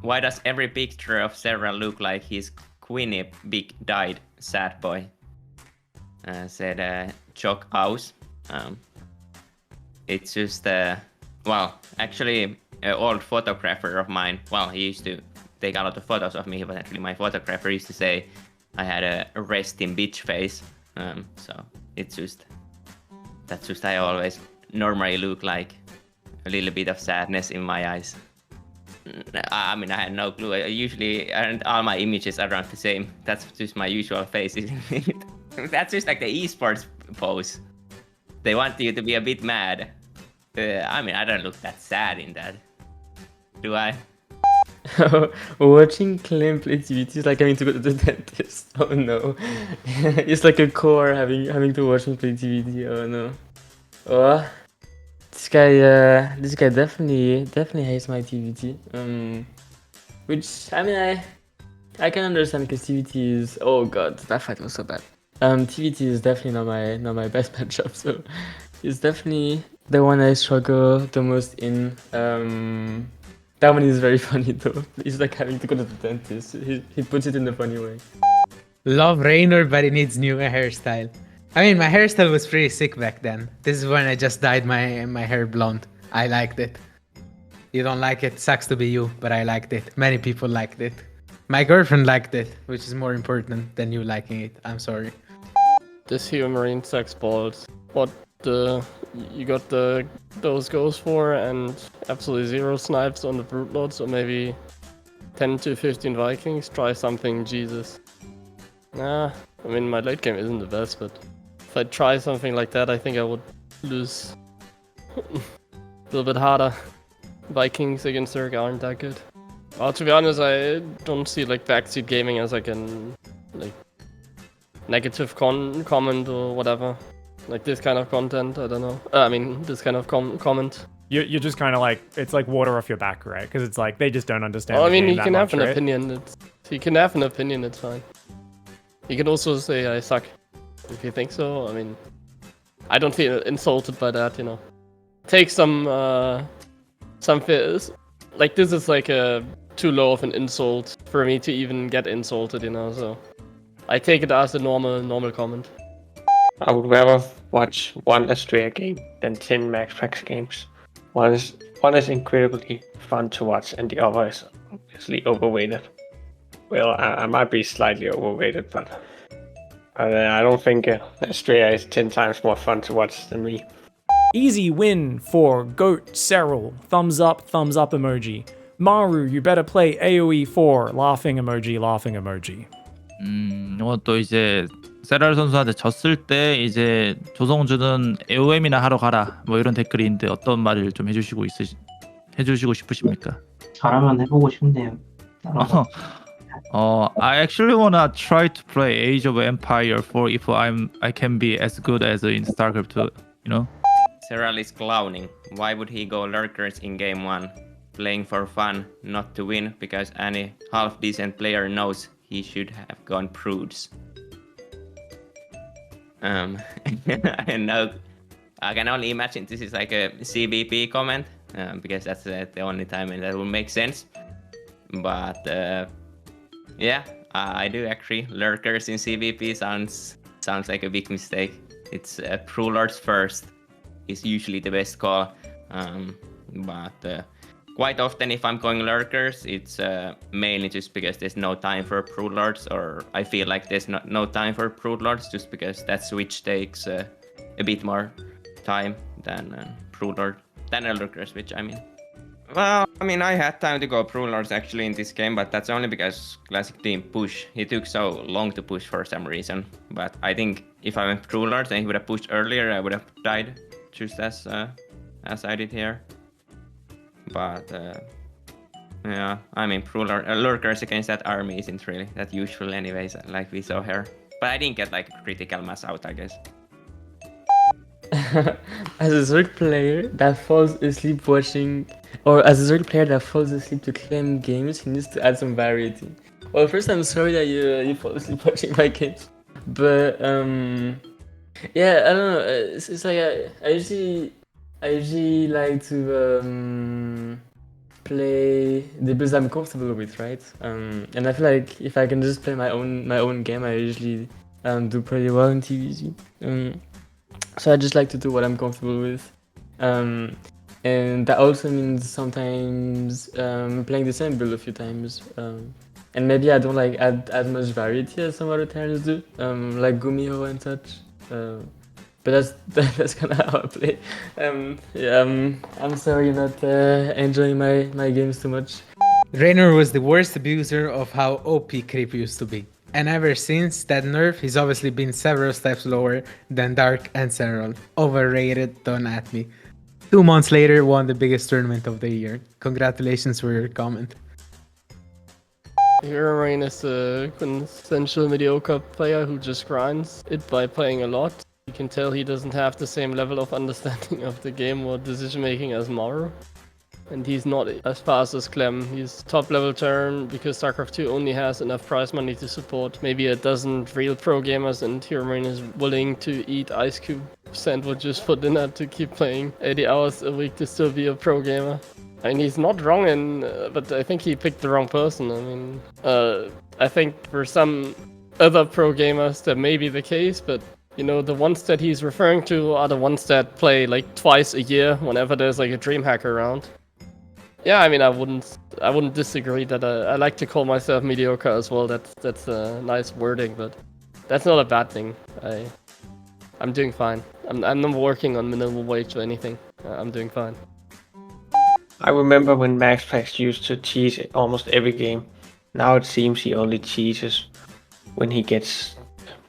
Why does every picture of Serral look like his Queenie big died sad boy? Said Jock House. It's just well, actually, an old photographer of mine. Well, he used to take a lot of photos of me, but actually, my photographer used to say I had a resting bitch face. So it's just that's just I always normally look like a little bit of sadness in my eyes. I mean, I had no clue. Usually, aren't all my images around the same. That's just my usual face, isn't it? That's just like the esports pose. They want you to be a bit mad. I mean, I don't look that sad in that. Do I? Watching Clem play TVT is like having to go to the dentist. Oh no. It's like a core having to watch him play TVT. Oh no. Oh, this guy definitely hates my TVT. Which I mean I can understand because TVT is, oh god, that fight was so bad. TVT is definitely not my best matchup, so it's definitely the one I struggle the most in. That one is very funny though. He's like having to go to the dentist. He puts it in a funny way. Love Reynor, but he needs new hairstyle. I mean, my hairstyle was pretty sick back then. This is when I just dyed my hair blonde. I liked it. You don't like it, sucks to be you, but I liked it. Many people liked it. My girlfriend liked it, which is more important than you liking it. I'm sorry. This HeroMarine sucks balls. What you got those goes for, and absolutely 0 snipes on the brute lord, so maybe 10 to 15 Vikings. Try something, Jesus. Nah, I mean, my late game isn't the best, but if I try something like that, I think I would lose a little bit harder. Vikings against Zerg aren't that good. Well, to be honest, I don't see like backseat gaming as like an like negative comment or whatever. Like this kind of content, I don't know. I mean, this kind of comment. You're just kind of like, it's like water off your back, right? Because it's like they just don't understand. Well, I mean, the he game can that have much, an right? opinion. He can have an opinion. It's fine. He can also say I suck if you think so. I mean, I don't feel insulted by that. You know, take some fears. Like this is like a too low of an insult for me to even get insulted. You know, so I take it as a normal comment. I would rather watch one Astrea game than 10 MaxPax games. One is incredibly fun to watch, and the other is obviously overrated. Well, I might be slightly overrated, but I don't think Astrea is 10 times more fun to watch than me. Easy win for Goat Serral. Thumbs up emoji. Maru, you better play AoE 4. Laughing emoji, laughing emoji. 이것도 이제 세랄 선수한테 졌을 때 이제 조성주는 AOM이나 하러 가라 뭐 이런 댓글이 있는데 어떤 말을 좀 해주시고 싶으십니까? 잘하면 해보고 싶네요. I actually wanna try to play Age of Empire 4 if I can be as good as in StarCraft 2, you know? Serral is clowning. Why would he go lurkers in game 1? Playing for fun, not to win, because any half-decent player knows he should have gone prudes. I know. I can only imagine this is like a CBP comment, because that's the only time that will make sense. But yeah, I do agree. Lurkers in CBP sounds like a big mistake. It's Pro Lords first is usually the best call, but quite often if I'm going lurkers, it's mainly just because there's no time for Brood Lords, or I feel like there's no time for Brood Lords, just because that switch takes a bit more time than Brood Lord, than a lurker switch, I mean. Well, I mean, I had time to go Brood Lords actually in this game, but that's only because Classic Team push. He took so long to push for some reason, but I think if I went Brood Lords and he would have pushed earlier, I would have died just as I did here. But yeah, I mean, lurkers against that army isn't really that useful anyways, like we saw here. But I didn't get like critical mass out, I guess. As a Zerg player that falls asleep watching, or as a Zerg player that falls asleep to Clem games, he needs to add some variety. Well, first I'm sorry that you fall asleep watching my games, but yeah, I don't know. It's like I usually like to play the builds I'm comfortable with, right? And I feel like if I can just play my own game, I usually do pretty well in TVZ. So I just like to do what I'm comfortable with. And that also means sometimes playing the same build a few times. And maybe I don't like add much variety as some other players do, like Gumiho and such. But that's kind of how I play. I'm sorry you're not enjoying my games too much. Reynor was the worst abuser of how OP Creep used to be. And ever since that nerf, he's obviously been several steps lower than Dark and Serral. Overrated, don't at me. 2 months later, won the biggest tournament of the year. Congratulations for your comment. HeroMarine is a quintessential mediocre player who just grinds it by playing a lot. You can tell he doesn't have the same level of understanding of the game or decision making as Maru. And he's not as fast as Clem. He's top level turn because StarCraft 2 only has enough prize money to support maybe a dozen real pro gamers, and HeroMarine is willing to eat ice cube sandwiches for dinner to keep playing 80 hours a week to still be a pro gamer. I mean, he's not wrong, but I think he picked the wrong person. I mean, I think for some other pro gamers that may be the case, but you know, the ones that he's referring to are the ones that play like twice a year whenever there's like a DreamHack around. Yeah, I mean, I wouldn't disagree that I like to call myself mediocre as well. That's a nice wording, but that's not a bad thing. I'm doing fine. I'm not working on minimum wage or anything. I'm doing fine. I remember when MaxPax used to cheese almost every game. Now it seems he only cheeses when he gets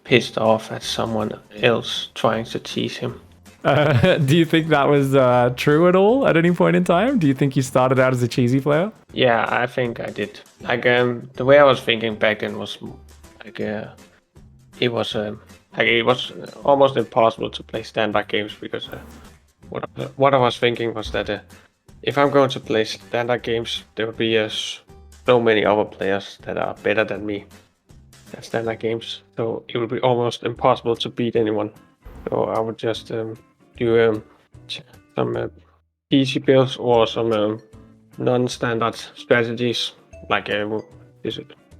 pissed off at someone else trying to tease him. Do you think that was true at all at any point in time? Do you think you started out as a cheesy player? Yeah, I think I did. Like the way I was thinking back then was like it was almost impossible to play standard games because what I was thinking was that if I'm going to play standard games, there would be so many other players that are better than me at standard games. So it would be almost impossible to beat anyone. So I would just do some easy builds or some non-standard strategies like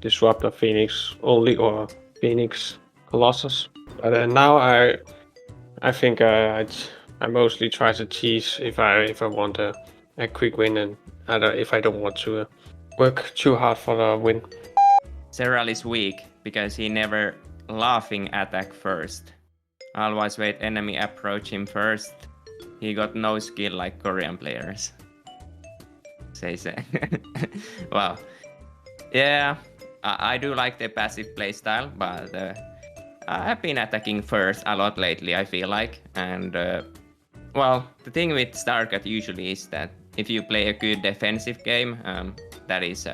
Disruptor Phoenix only or Phoenix Colossus. But now I think I mostly try to cheese if I want a quick win, and if I don't want to work too hard for the win. Serral is weak because he never laughing attack first. Always wait enemy approach him first. He got no skill like Korean players. Say. Wow. Yeah, I do like the passive playstyle, but I've been attacking first a lot lately, I feel like. And well, the thing with StarCraft usually is that if you play a good defensive game, that is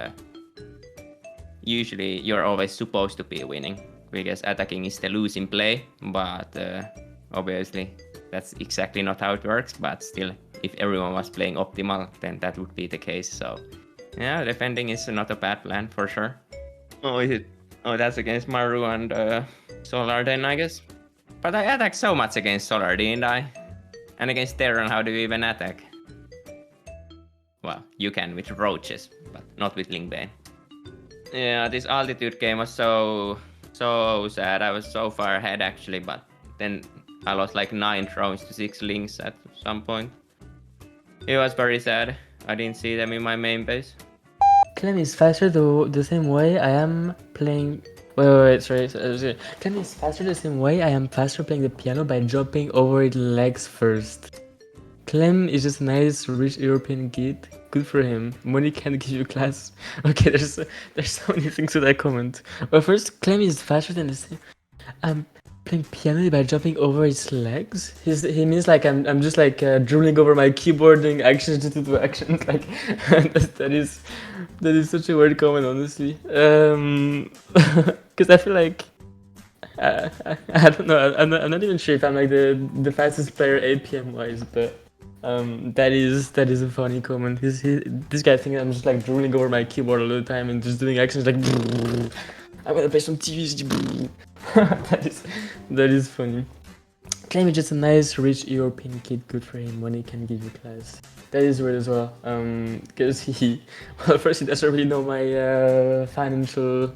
usually you're always supposed to be winning, because attacking is the losing play. But obviously that's exactly not how it works. But still, if everyone was playing optimal, then that would be the case. So yeah, defending is not a bad plan for sure. Oh, is it? Oh, that's against Maru and Solar then, I guess. But I attacked so much against Solar, didn't I? And against Terran, how do you even attack? Well, you can with roaches, but not with Lingbane. Yeah, this altitude game was so sad. I was so far ahead actually, but then I lost like 9 drones to 6 links at some point. It was very sad. I didn't see them in my main base. Clem is faster the same way I am playing. Wait, sorry. Clem is faster the same way I am faster playing the piano by jumping over its legs first. Clem is just a nice, rich European kid. Good for him. Money can't give you class. Okay, there's so many things to that comment. Well, first, Clem is faster than the same. I'm playing piano by jumping over his legs. He means like I'm just like drooling over my keyboard doing actions to do actions. Like that is such a weird comment, honestly. Because I feel like I don't know. I'm not even sure if I'm like the fastest player 8 PM wise, but that is a funny comment. This guy thinks I'm just like drooling over my keyboard all the time and just doing actions like I'm gonna play some TV. That is funny. Clem is just a nice, rich European kid. Good for him. Money can give you class. That is weird as well. Because he, well, first he doesn't really know my financial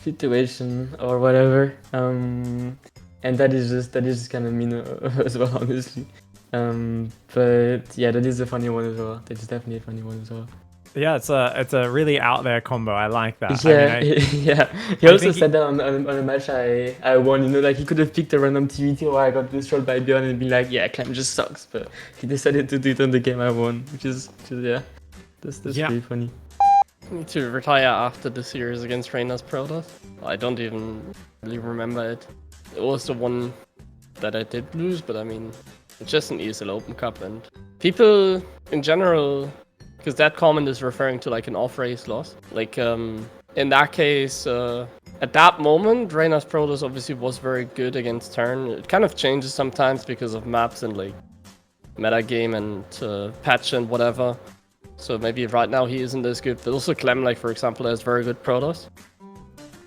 situation or whatever. And that is just kind of mean as well, honestly. But yeah, that is a funny one as well. That is definitely a funny one as well. Yeah, it's a really out there combo. I like that. Yeah, I mean, yeah. He also think said that on a match I won. You know, like he could have picked a random TVT where I got destroyed by Bjorn and been like, yeah, Clem just sucks. But he decided to do it on the game I won, which is yeah, that's Yeah. pretty funny. I need to retire after the series against Reynor's Protoss. I don't even really remember it. It was the one that I did lose, but I mean, it's just an ESL Open Cup, and people in general, because that comment is referring to like an off-race loss. Like in that case, at that moment, Reynor's Protoss obviously was very good against turn. It kind of changes sometimes because of maps and like metagame and patch and whatever. So maybe right now he isn't as good, but also Clem, like for example, has very good Protoss.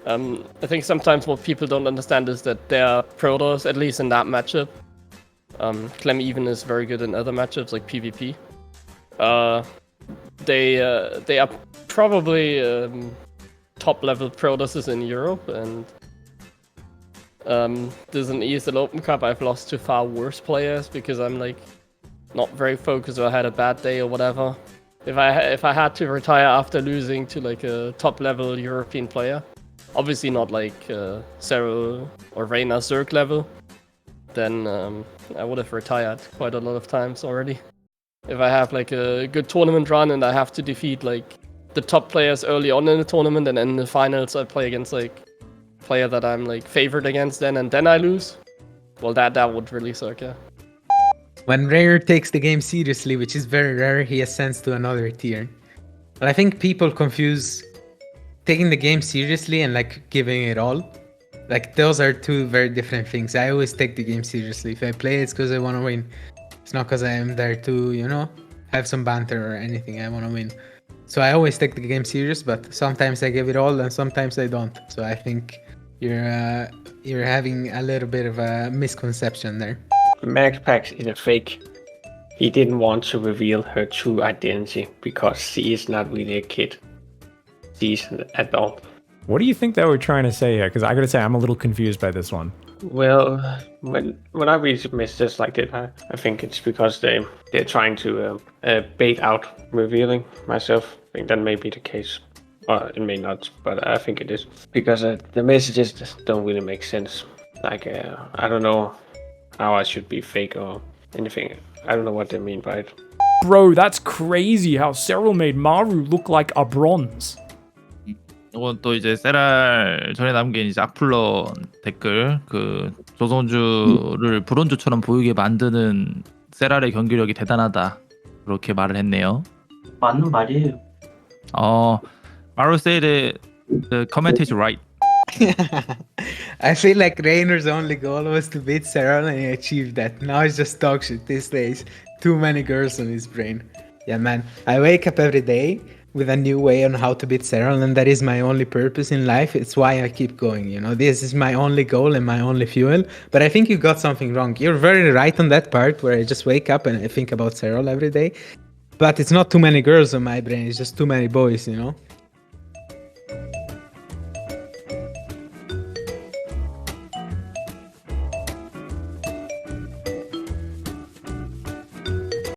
I think sometimes what people don't understand is that their Protoss, at least in that matchup, Clem even is very good in other matchups like PvP. They are probably top level Protosses in Europe, and there's an ESL Open Cup I've lost to far worse players because I'm like not very focused or I had a bad day or whatever. If I had to retire after losing to like a top level European player, obviously not like Serral or Reynor Zerg level, then I would have retired quite a lot of times already. If I have like a good tournament run and I have to defeat like the top players early on in the tournament, and in the finals I play against like player that I'm like favored against and then I lose, well that would really suck, yeah. When Reynor takes the game seriously, which is very rare, he ascends to another tier. But I think people confuse taking the game seriously and like giving it all. Like those are two very different things. I always take the game seriously. If I play, it's because I want to win. It's not because I am there to, you know, have some banter or anything. I want to win. So I always take the game serious, but sometimes I give it all and sometimes I don't. So I think you're having a little bit of a misconception there. MaxPax is a fake. He didn't want to reveal her true identity because she is not really a kid. She's an adult. what do you think they were trying to say here? Because I gotta say, I'm a little confused by this one. Well, when I read messages like that, I think it's because they're trying to bait out revealing myself. I think that may be the case. Or it may not, but I think it is. Because the messages just don't really make sense. Like, I don't know how I should be fake or anything. I don't know what they mean by it. Bro, that's crazy how Serral made Maru look like a bronze. 이건 또 이제 세랄 전에 남긴 이제 악플러 댓글, 그 조성주를 브론즈처럼 보이게 만드는 세랄의 경기력이 대단하다, 그렇게 말을 했네요. 맞는 말이에요. Maru said the comment is right. I feel like Reynor's only goal was to beat Serral and he achieved that. Now it's just dog shit these days. Too many girls on his brain. Yeah, man. I wake up every day with a new way on how to beat Serral, and that is my only purpose in life. It's why I keep going, you know. This is my only goal and my only fuel. But I think you got something wrong. You're very right on that part where I just wake up and I think about Serral every day. But it's not too many girls on my brain. It's just too many boys, you know.